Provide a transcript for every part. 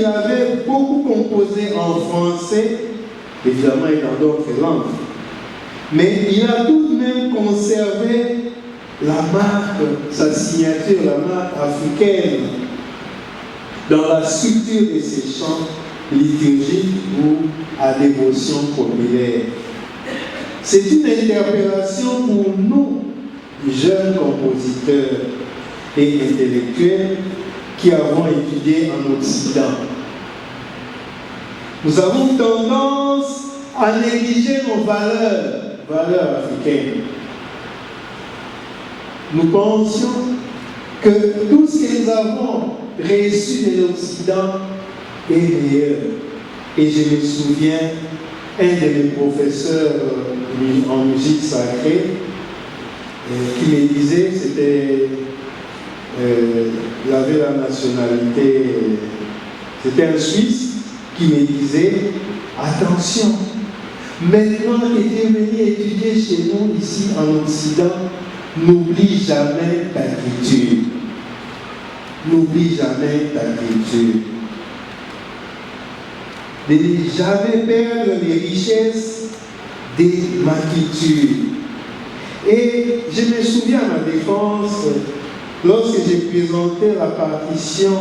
qu'il avait beaucoup composé en français, évidemment et dans d'autres langues. Mais il a tout de même conservé la marque, sa signature, la marque africaine, dans la structure de ses chants liturgiques ou à dévotion populaire. C'est une interpellation pour nous, jeunes compositeurs et intellectuels, qui avons étudié en Occident. Nous avons tendance à négliger nos valeurs africaines. Nous pensions que tout ce que nous avons reçu de l'Occident est meilleur. Et je me souviens, un de mes professeurs en musique sacrée qui me disait, il avait la nationalité, c'était un Suisse, qui me disait, attention, maintenant que tu es venu étudier chez nous ici en Occident, n'oublie jamais ta culture. N'oublie jamais ta culture. Ne jamais perdre les richesses de ma culture. Et je me souviens à ma défense, lorsque j'ai présenté la partition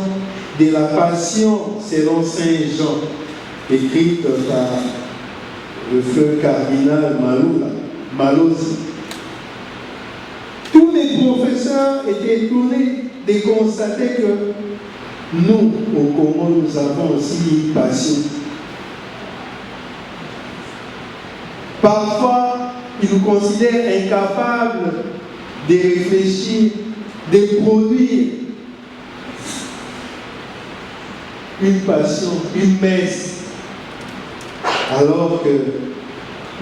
de la Passion selon Saint Jean, écrite par le feu cardinal Malozzi, tous les professeurs étaient étonnés de constater que nous, au Congo, nous avons aussi une passion. Parfois, ils nous considèrent incapables de réfléchir, de produire une passion, une messe, alors que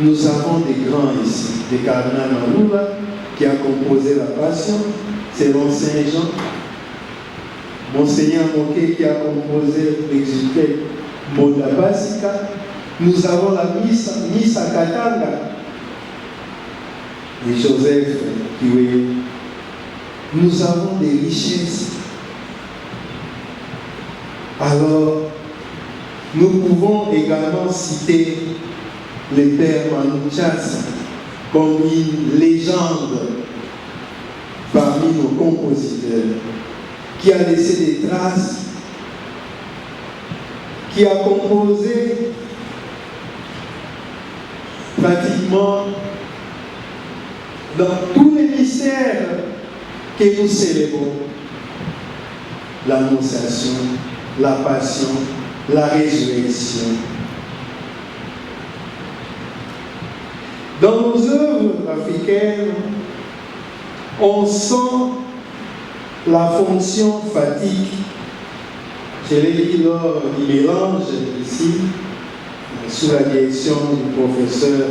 nous avons des grands ici, des cardinal Malula qui a composé la passion selon Saint Jean, Monseigneur Moké qui a composé l'exulté Moda Pasika. Nous avons la Missa Katanga et Joseph Kiwe. Nous avons des richesses. Alors, nous pouvons également citer le père Manu Tchassa comme une légende parmi nos compositeurs, qui a laissé des traces, qui a composé pratiquement dans tous les mystères que nous célébrons, l'Annonciation, la Passion, la Résurrection. Dans nos œuvres africaines, on sent la fonction fatigue. Je l'ai dit lors du mélange ici, sous la direction du professeur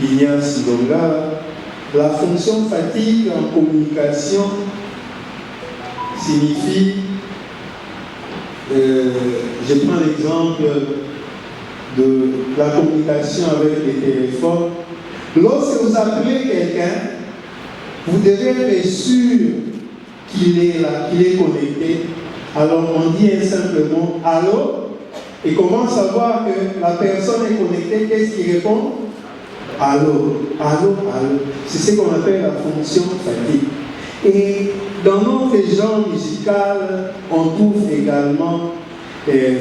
Ignace Donga. La fonction fatigue en communication signifie, je prends l'exemple de la communication avec les téléphones. Lorsque vous appelez quelqu'un, vous devez être sûr qu'il est là, qu'il est connecté. Alors on dit simplement allô, et comment savoir que la personne est connectée? Qu'est-ce qu'il répond? Allô, allô, allô. C'est ce qu'on appelle la fonction fatigue. Et dans notre genre musical, on trouve également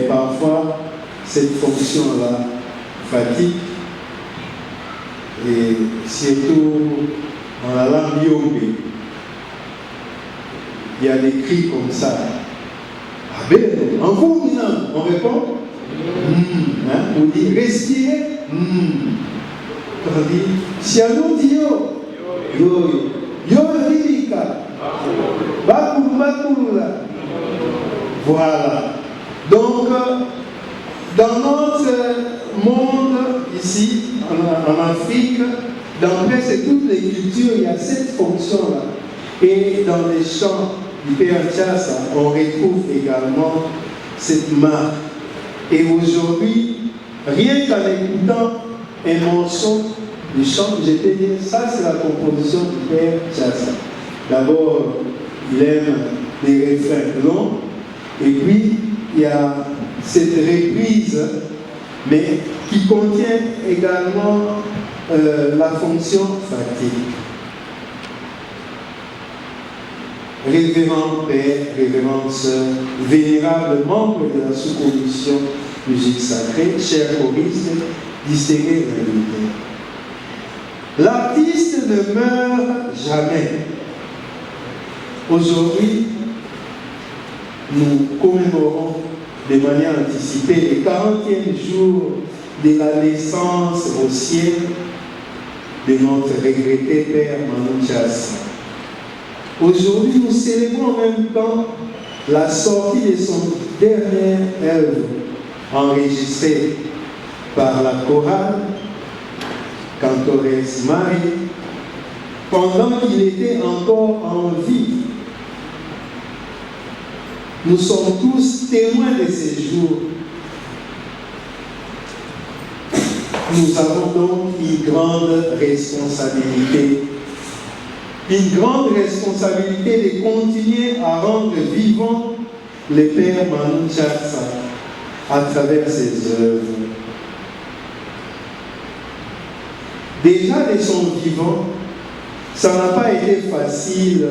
parfois cette fonction-là, fatigue, et surtout dans la langue yobe. Il y a des cris comme ça. En vous, on répond. On dit respirez. On dit Sianou Dio. Yo Rilika. Bakulula. Voilà. Donc, dans notre monde ici, en Afrique, dans presque toutes les cultures, il y a cette fonction-là. Et dans les chants du Père Tchassa, on retrouve également cette marque. Et aujourd'hui, rien qu'en écoutant un morceau du chant, je peux dire, ça c'est la composition du Père Tchassa. D'abord, il aime les refrains longs, et puis il y a cette reprise, mais qui contient également la fonction fatigue. Révérend Père, révérende Sœur, vénérable membre de la sous-commission musique sacrée, chers choristes, distingués invités. L'artiste ne meurt jamais. Aujourd'hui, nous commémorons de manière anticipée le 40e jour de la naissance au ciel de notre regretté Père Manu Chassa. Aujourd'hui, nous célébrons en même temps la sortie de son dernière œuvre enregistrée par la chorale Cantores Marie pendant qu'il était encore en vie. Nous sommes tous témoins de ces jours. Nous avons donc une grande responsabilité. Une grande responsabilité de continuer à rendre vivant le Père Manu Chassa à travers ses œuvres. Déjà de son vivant, ça n'a pas été facile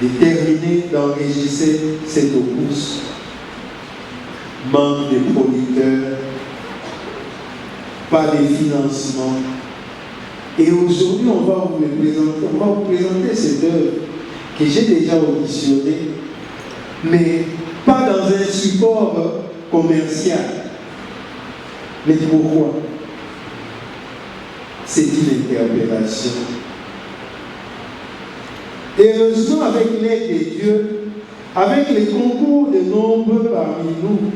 de terminer d'enregistrer cet opus. Manque de producteurs, pas de financement. Et aujourd'hui, on va vous présenter cette œuvre que j'ai déjà auditionnée, mais pas dans un support commercial. Mais pourquoi? C'est une interpellation. Et heureusement, avec l'aide de Dieu, avec les concours de nombreux parmi nous,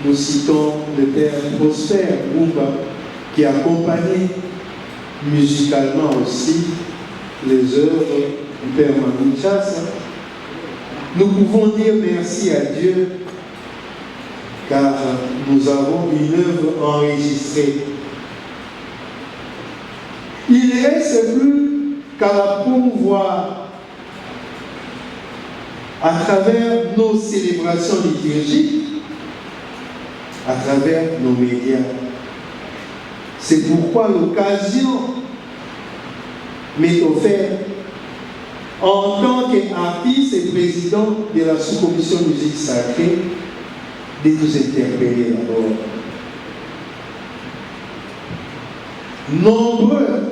nous citons le Père Prosper Bouba, qui accompagnait musicalement aussi les œuvres du Père Manu Chassa. Nous pouvons dire merci à Dieu, car nous avons une œuvre enregistrée. Il ne reste plus qu'à la promouvoir à travers nos célébrations liturgiques, à travers nos médias. C'est pourquoi l'occasion m'est offerte en tant qu'artiste et président de la sous-commission musique sacrée de nous interpeller d'abord. Nombreux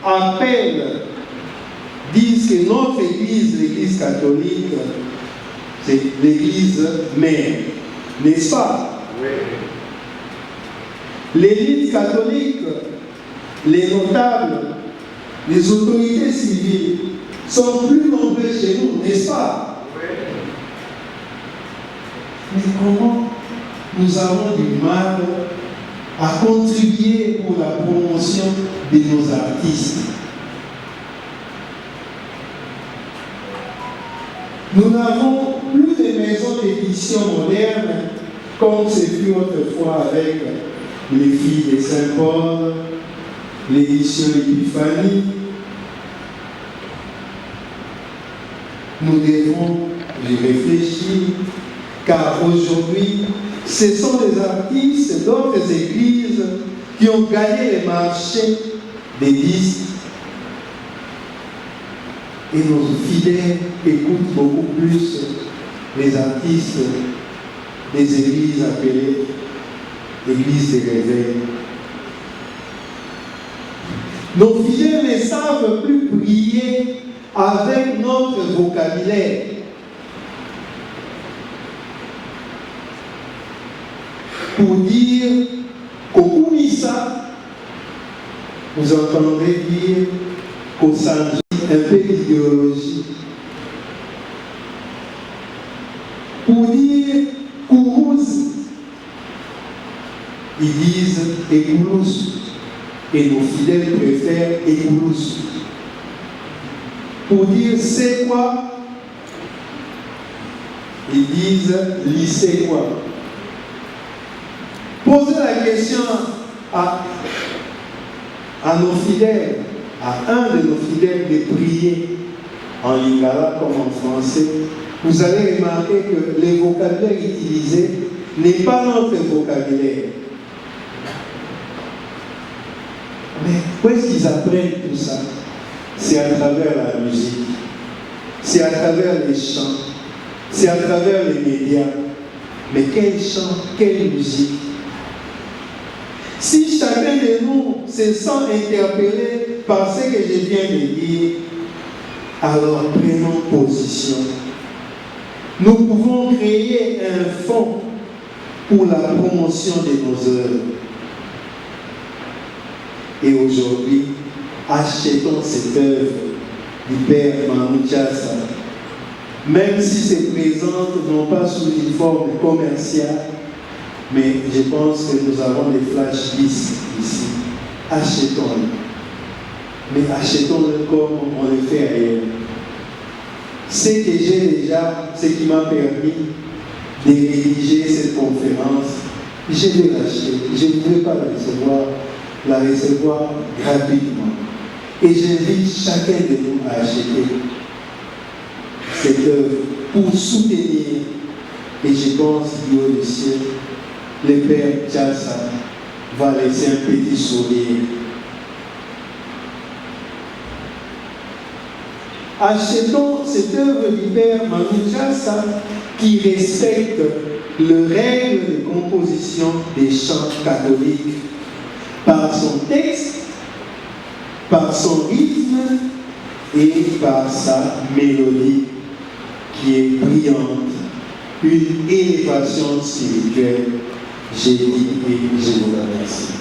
appellent, disent que notre Église, l'Église catholique, c'est l'Église mère, n'est-ce pas? Oui. L'élite catholique, les notables, les autorités civiles sont plus nombreux chez nous, n'est-ce pas? Oui. Mais comment nous avons du mal à contribuer pour la promotion de nos artistes? Nous n'avons plus de maisons d'édition modernes comme ce fut autrefois avec les filles de Saint-Paul, l'édition Épiphanie. Nous devons y réfléchir, car aujourd'hui, ce sont les artistes d'autres églises qui ont gagné les marchés des disques. Et nos fidèles écoutent beaucoup plus les artistes des églises appelées églises de réveil. Nos fidèles ne savent plus prier avec notre vocabulaire. Pour dire Kokumisa, vous entendrez dire Kosanji, un peu d'idéologie. Pour dire Kourouz, ils disent Ekoulouz, et nos fidèles préfèrent Ekoulouz. Pour dire c'est quoi, ils disent lycée quoi. Posez la question à nos fidèles, à un de nos fidèles de prier en lingala comme en français, vous allez remarquer que le vocabulaire utilisé n'est pas notre vocabulaire. Mais où est-ce qu'ils apprennent tout ça? C'est à travers la musique, c'est à travers les chants, c'est à travers les médias. Mais quel chant, quelle musique? Si chacun de nous se sent interpellé par ce que je viens de dire, alors prenons position. Nous pouvons créer un fonds pour la promotion de nos œuvres. Et aujourd'hui, achetons cette œuvre du Père Manu Chassa, même si se présente non pas sous une forme commerciale, mais je pense que nous avons des flash disques ici. Achetons-le. Mais achetons-le comme on le fait ailleurs. Ce que j'ai déjà, ce qui m'a permis de rédiger cette conférence, je vais l'acheter. Je ne voulais pas la recevoir gratuitement. Et j'invite chacun de nous à acheter cette œuvre pour soutenir, et je pense du haut du ciel, le Père Chassa va laisser un petit sourire. Achetons cette œuvre du Père Manu Chassa qui respecte le règle de composition des chants catholiques par son texte, par son rythme et par sa mélodie qui est brillante, une élévation spirituelle. J'ai dit et je vous remercie.